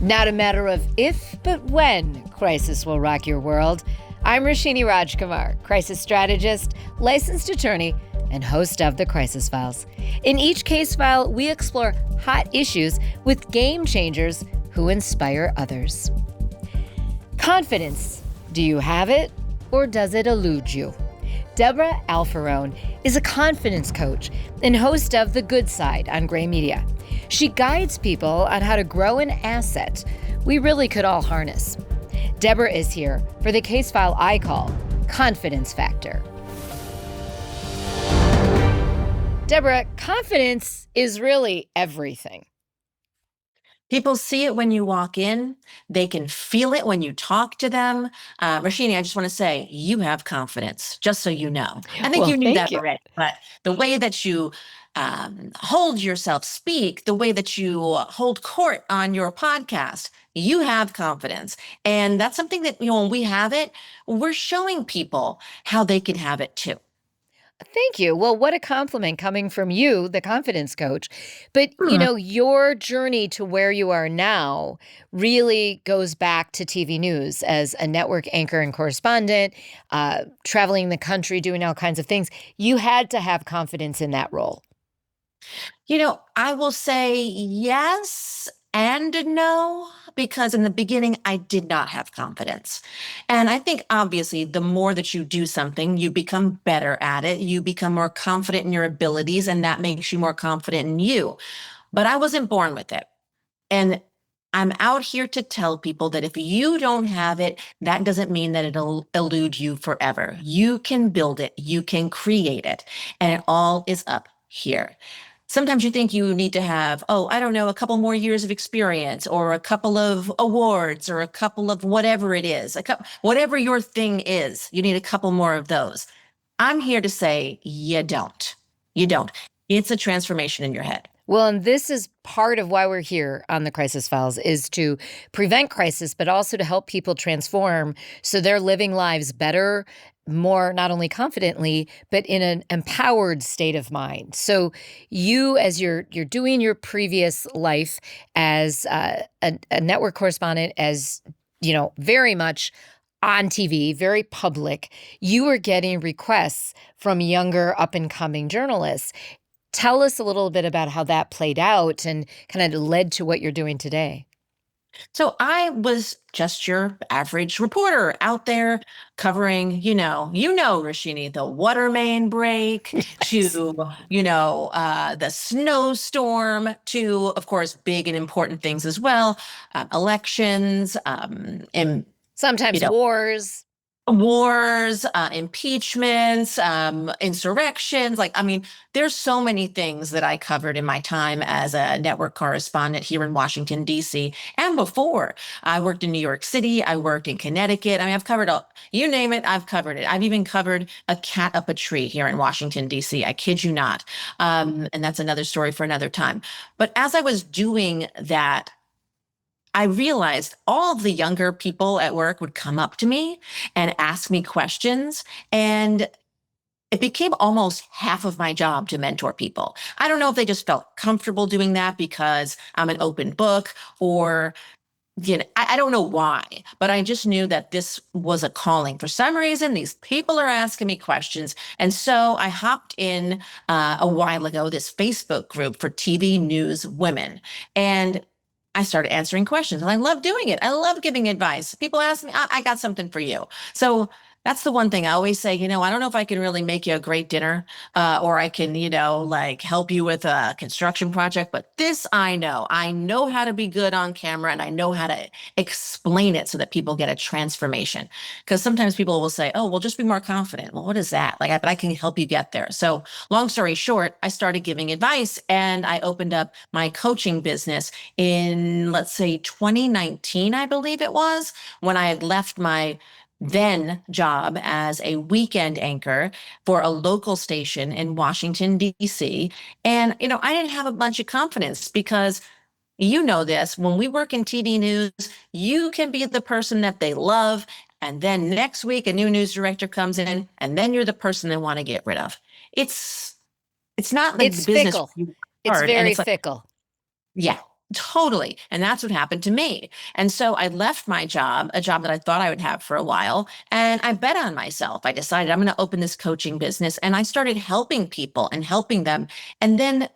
Not a matter of if, but when crisis will rock your world. I'm Roshini Rajkumar, crisis strategist, licensed attorney, and host of The Crisis Files. In each case file, we explore hot issues with game changers who inspire others. Confidence. Do you have it, or does it elude you? Debra Alfarone is a confidence coach and host of The Good Side on Gray Media. She guides people on how to grow an asset we really could all harness. Debra is here for the case file I call Confidence Factor. Debra, confidence is really everything. People see it when you walk in. They can feel it when you talk to them. Roshini, I just want to say, you have confidence, just so you know. I think you knew that already, but the way that you hold yourself, speak, the way that you hold court on your podcast, you have confidence. And that's something that, when we have it, we're showing people how they can have it too. Thank you. Well, what a compliment coming from you, the confidence coach. But, your journey to where you are now really goes back to TV news as a network anchor and correspondent, traveling the country, doing all kinds of things. You had to have confidence in that role. I will say yes and no, because in the beginning, I did not have confidence. And I think obviously the more that you do something, you become better at it. You become more confident in your abilities, and that makes you more confident in you. But I wasn't born with it. And I'm out here to tell people that if you don't have it, that doesn't mean that it'll elude you forever. You can build it, you can create it, and it all is up here. Sometimes you think you need to have, a couple more years of experience or a couple of awards or a couple of whatever it is, whatever your thing is, you need a couple more of those. I'm here to say you don't. You don't. It's a transformation in your head. Well, and this is part of why we're here on the Crisis Files, is to prevent crisis, but also to help people transform so they're living lives better, more not only confidently, but in an empowered state of mind. So you, as you're doing your previous life as a network correspondent, as very much on TV, very public, you were getting requests from younger up-and-coming journalists. Tell us a little bit about how that played out and kind of led to what you're doing today. So I was just your average reporter out there covering, Roshini, the water main break, to, the snowstorm, to, of course, big and important things as well, elections, and sometimes wars, impeachments, insurrections. There's so many things that I covered in my time as a network correspondent here in Washington, D.C. And before, I worked in New York City. I worked in Connecticut. I've covered you name it, I've covered it. I've even covered a cat up a tree here in Washington, D.C. I kid you not. And that's another story for another time. But as I was doing that, I realized all of the younger people at work would come up to me and ask me questions. And it became almost half of my job to mentor people. I don't know if they just felt comfortable doing that because I'm an open book, or, I don't know why, but I just knew that this was a calling. For some reason, these people are asking me questions. And so I hopped in a while ago, this Facebook group for TV news women. And I started answering questions, and I love doing it. I love giving advice. People ask me, I got something for you. So that's the one thing I always say, I don't know if I can really make you a great dinner, or I can, help you with a construction project, but this I know how to be good on camera, and I know how to explain it so that people get a transformation. Because sometimes people will say, oh, well, just be more confident. Well, what is that? But I can help you get there. So long story short, I started giving advice, and I opened up my coaching business in, let's say, 2019, I believe it was, when I had left my then job as a weekend anchor for a local station in Washington, D.C. And, I didn't have a bunch of confidence because this, when we work in TV news, you can be the person that they love. And then next week, a new news director comes in, and then you're the person they want to get rid of. It's not like it's business. Fickle. It's very fickle. Yeah. Totally. And that's what happened to me. And so I left my job, a job that I thought I would have for a while, and I bet on myself. I decided I'm going to open this coaching business, and I started helping people and helping them. And then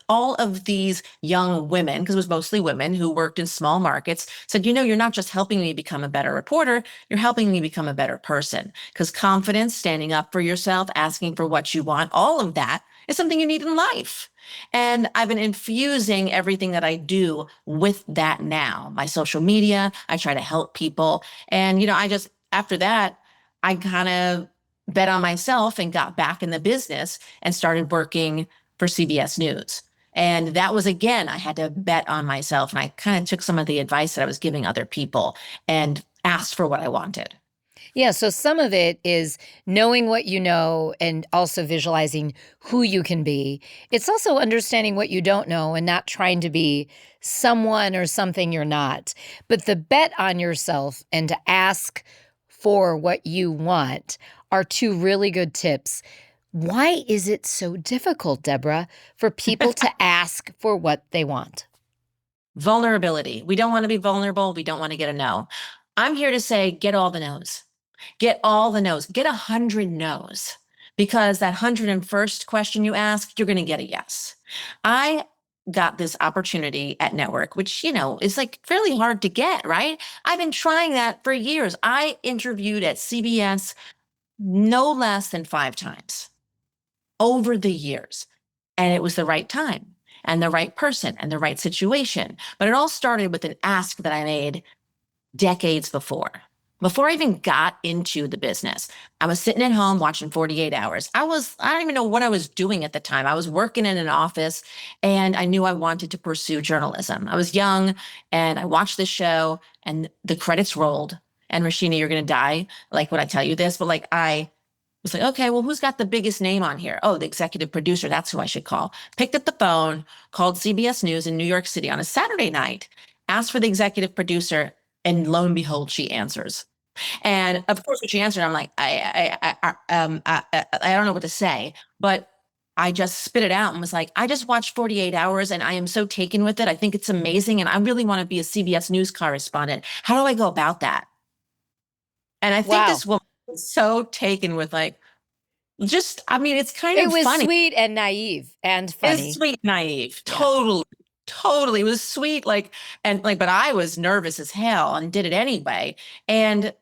all of these young women, because it was mostly women who worked in small markets, said, you're not just helping me become a better reporter, you're helping me become a better person. Because confidence, standing up for yourself, asking for what you want, all of that is something you need in life. And I've been infusing everything that I do with that now. My social media, I try to help people. And, after that, I kind of bet on myself and got back in the business and started working for CBS News. And that was, again, I had to bet on myself. And I kind of took some of the advice that I was giving other people and asked for what I wanted. Yeah, so some of it is knowing what you know and also visualizing who you can be. It's also understanding what you don't know and not trying to be someone or something you're not. But the bet on yourself and to ask for what you want are two really good tips. Why is it so difficult, Debra, for people to ask for what they want? Vulnerability. We don't want to be vulnerable. We don't want to get a no. I'm here to say, get all the no's. Get all the no's. Get 100 no's, because that 101st question you ask, you're going to get a yes. I got this opportunity at Network, which, is like fairly hard to get, right? I've been trying that for years. I interviewed at CBS no less than 5 times over the years, and it was the right time and the right person and the right situation. But it all started with an ask that I made decades before. Before I even got into the business, I was sitting at home watching 48 Hours. I don't even know what I was doing at the time. I was working in an office, and I knew I wanted to pursue journalism. I was young, and I watched this show, and the credits rolled. And Roshini, you're going to die, like, when I tell you this, but like, I was like, okay, well, who's got the biggest name on here? Oh, the executive producer. That's who I should call. Picked up the phone, called CBS News in New York City on a Saturday night, asked for the executive producer, and lo and behold, she answers. And of course, when she answered, I'm like, I don't know what to say, but I just spit it out and was like, I just watched 48 Hours, and I am so taken with it. I think it's amazing, and I really want to be a CBS News correspondent. How do I go about that? And I think Wow. this woman was so taken with, like, it's kind It of was funny. sweet and naive and It's funny. sweet, naive. Yeah. Totally. Totally. It was sweet. But I was nervous as hell and did it anyway. And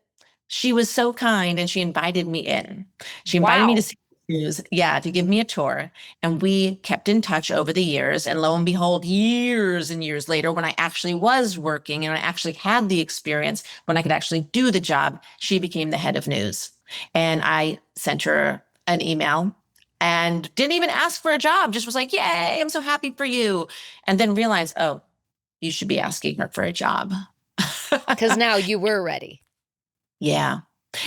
she was so kind, and she invited me in. She invited me to Wow. see news, yeah, to give me a tour. And we kept in touch over the years. And lo and behold, years and years later, when I actually was working and I actually had the experience, when I could actually do the job, she became the head of news. And I sent her an email and didn't even ask for a job, just was like, yay, I'm so happy for you. And then realized, oh, you should be asking her for a job. Because now you were ready. Yeah.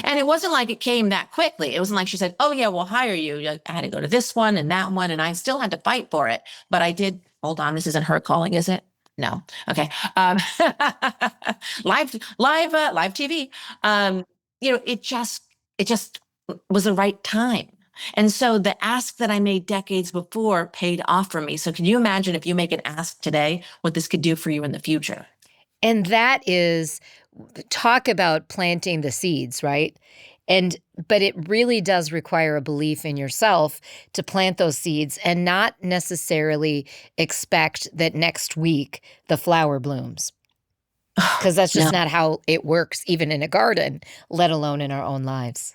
And it wasn't like it came that quickly. It wasn't like she said, oh, yeah, we'll hire you. I had to go to this one and that one, and I still had to fight for it. But I did. Hold on. This isn't her calling, is it? No. Okay. Live TV. It just was the right time. And so the ask that I made decades before paid off for me. So can you imagine, if you make an ask today, what this could do for you in the future? And that is talk about planting the seeds, right? But it really does require a belief in yourself to plant those seeds and not necessarily expect that next week the flower blooms, because that's No. just not how it works, even in a garden, let alone in our own lives.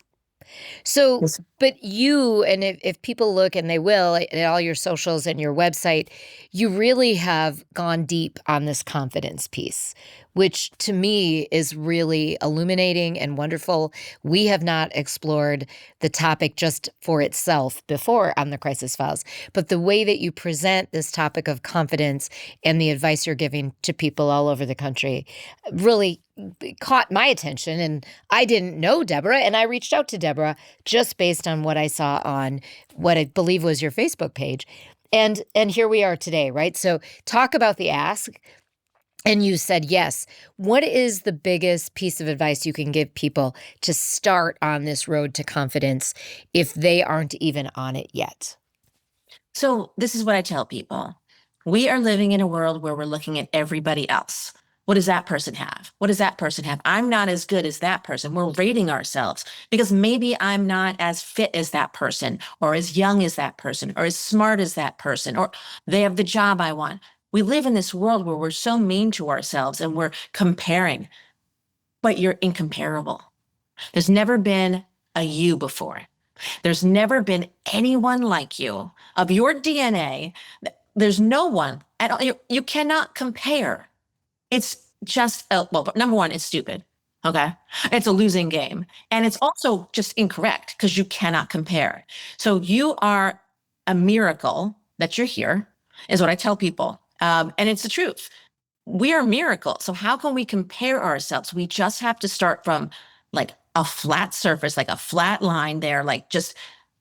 So, but you, and if people look, and they will, at all your socials and your website, you really have gone deep on this confidence piece, which to me is really illuminating and wonderful. We have not explored the topic just for itself before on the Crisis Files, but the way that you present this topic of confidence and the advice you're giving to people all over the country really caught my attention. And I didn't know Debra, and I reached out to Debra just based on what I saw on what I believe was your Facebook page. And here we are today, right? So talk about the ask. And you said yes. What is the biggest piece of advice you can give people to start on this road to confidence if they aren't even on it yet? So this is what I tell people. We are living in a world where we're looking at everybody else. What does that person have? What does that person have? I'm not as good as that person. We're rating ourselves because maybe I'm not as fit as that person, or as young as that person, or as smart as that person, or they have the job I want. We live in this world where we're so mean to ourselves and we're comparing, but you're incomparable. There's never been a you before. There's never been anyone like you of your DNA. There's no one at all. You cannot compare. It's just, well, number one, it's stupid. Okay. It's a losing game. And it's also just incorrect because you cannot compare. So you are a miracle that you're here, is what I tell people. And it's the truth. We are miracles. So how can we compare ourselves? We just have to start from like a flat surface, like a flat line there, like just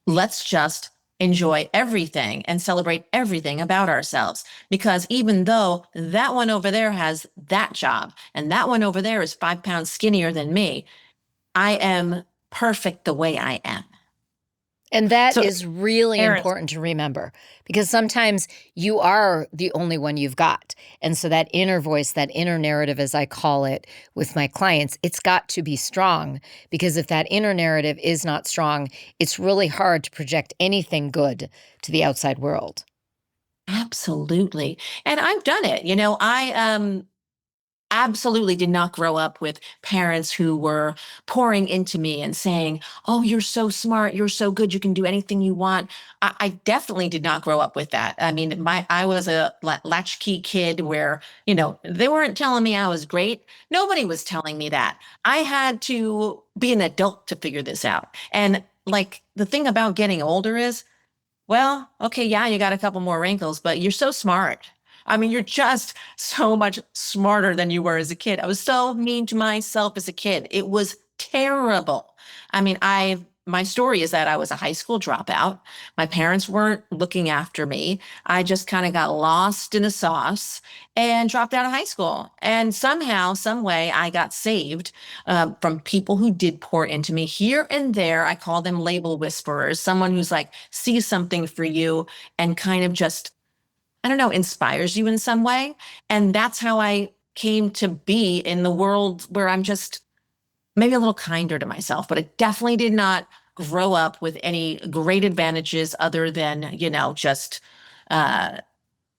let's just enjoy everything and celebrate everything about ourselves. Because even though that one over there has that job and that one over there is 5 pounds skinnier than me, I am perfect the way I am. And that So is really parents, important to remember because sometimes you are the only one you've got. And so that inner voice, that inner narrative, as I call it with my clients, it's got to be strong because if that inner narrative is not strong, it's really hard to project anything good to the outside world. absolutely. And I've done it. I absolutely did not grow up with parents who were pouring into me and saying, "Oh, you're so smart, you're so good, you can do anything you want." I definitely did not grow up with that. I mean, I was a latchkey kid where they weren't telling me I was great. Nobody was telling me that. I had to be an adult to figure this out. And like the thing about getting older is, well, okay, yeah, you got a couple more wrinkles, but you're so smart. I mean, you're just so much smarter than you were as a kid. I was so mean to myself as a kid. It was terrible. I mean, my story is that I was a high school dropout. My parents weren't looking after me. I just kind of got lost in the sauce and dropped out of high school. And somehow, some way, I got saved from people who did pour into me here and there. I call them label whisperers, someone who's like sees something for you and kind of just, I don't know, inspires you in some way. And that's how I came to be in the world where I'm just maybe a little kinder to myself, but I definitely did not grow up with any great advantages other than, just, uh,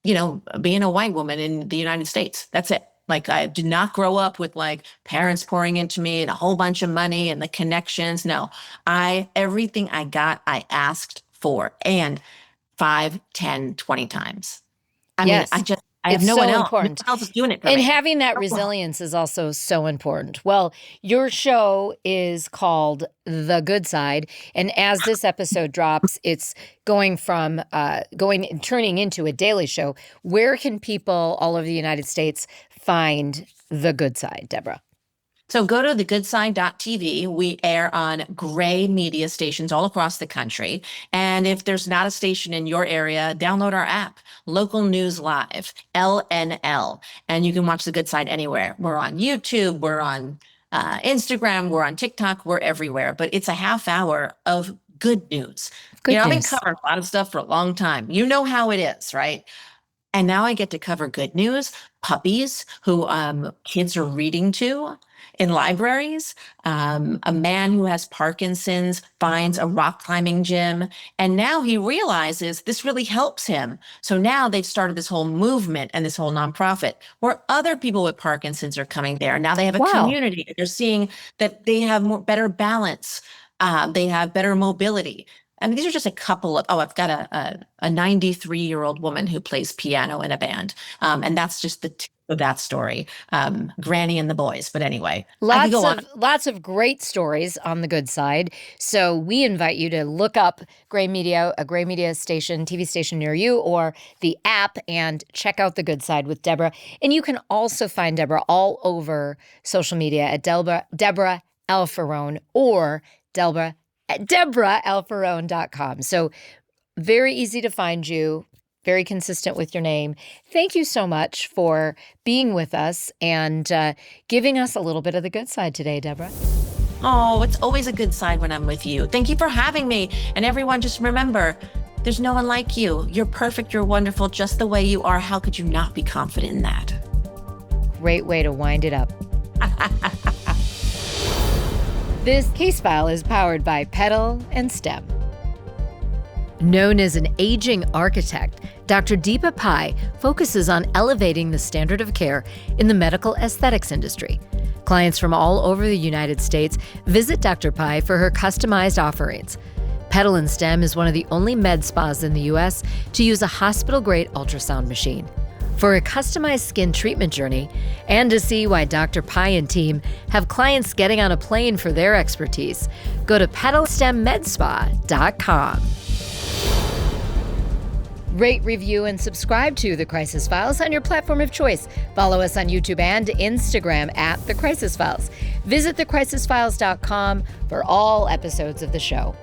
being a white woman in the United States. That's it. Like I did not grow up with like parents pouring into me and a whole bunch of money and the connections. No, everything I got, I asked for and 5, 10, 20 times. I mean, Yes, I have it's no one so else. No important. one else is doing it for And me. having that resilience is also so important. Well, your show is called The Good Side. And as this episode drops, it's turning into a daily show. Where can people all over the United States find The Good Side, Debra? So go to thegoodside.tv. We air on gray media stations all across the country. And if there's not a station in your area, download our app, Local News Live, LNL, and you can watch The Good Side anywhere. We're on YouTube, we're on Instagram, we're on TikTok, we're everywhere. But it's a half hour of good news. Good I've been news. covering a lot of stuff for a long time. You know how it is, right? And now I get to cover good news, puppies who kids are reading to in libraries, a man who has Parkinson's finds a rock climbing gym, and now he realizes this really helps him. So now they've started this whole movement and this whole nonprofit where other people with Parkinson's are coming there. Now they have a Wow. community. They're seeing that they have better balance. They have better mobility. I mean, these are just a couple of, I've got a 93-year-old woman who plays piano in a band. And that's just the tip of that story. Granny and the boys. But anyway, I could go on. Lots of great stories on The Good Side. So we invite you to look up Gray Media, a Gray Media station, TV station near you, or the app, and check out The Good Side with Debra. And you can also find Debra all over social media at Debra Alfarone or Debra at DebraAlfarone.com. So very easy to find you, very consistent with your name. Thank you so much for being with us and giving us a little bit of the good side today, Debra. Oh, it's always a good side when I'm with you. Thank you for having me. And everyone, just remember, There's no one like you. You're perfect. You're wonderful just the way you are. How could you not be confident in that? Great way to wind it up. This case file is powered by Petal and STEM. Known as an aging architect, Dr. Deepa Pai focuses on elevating the standard of care in the medical aesthetics industry. Clients from all over the United States visit Dr. Pai for her customized offerings. Petal and STEM is one of the only med spas in the U.S. to use a hospital-grade ultrasound machine. For a customized skin treatment journey, and to see why Dr. Pai and team have clients getting on a plane for their expertise, go to petalstemmedspa.com. Rate, review, and subscribe to The Crisis Files on your platform of choice. Follow us on YouTube and Instagram at The Crisis Files. Visit thecrisisfiles.com for all episodes of the show.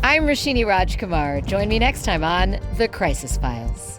I'm Roshini Rajkumar. Join me next time on The Crisis Files.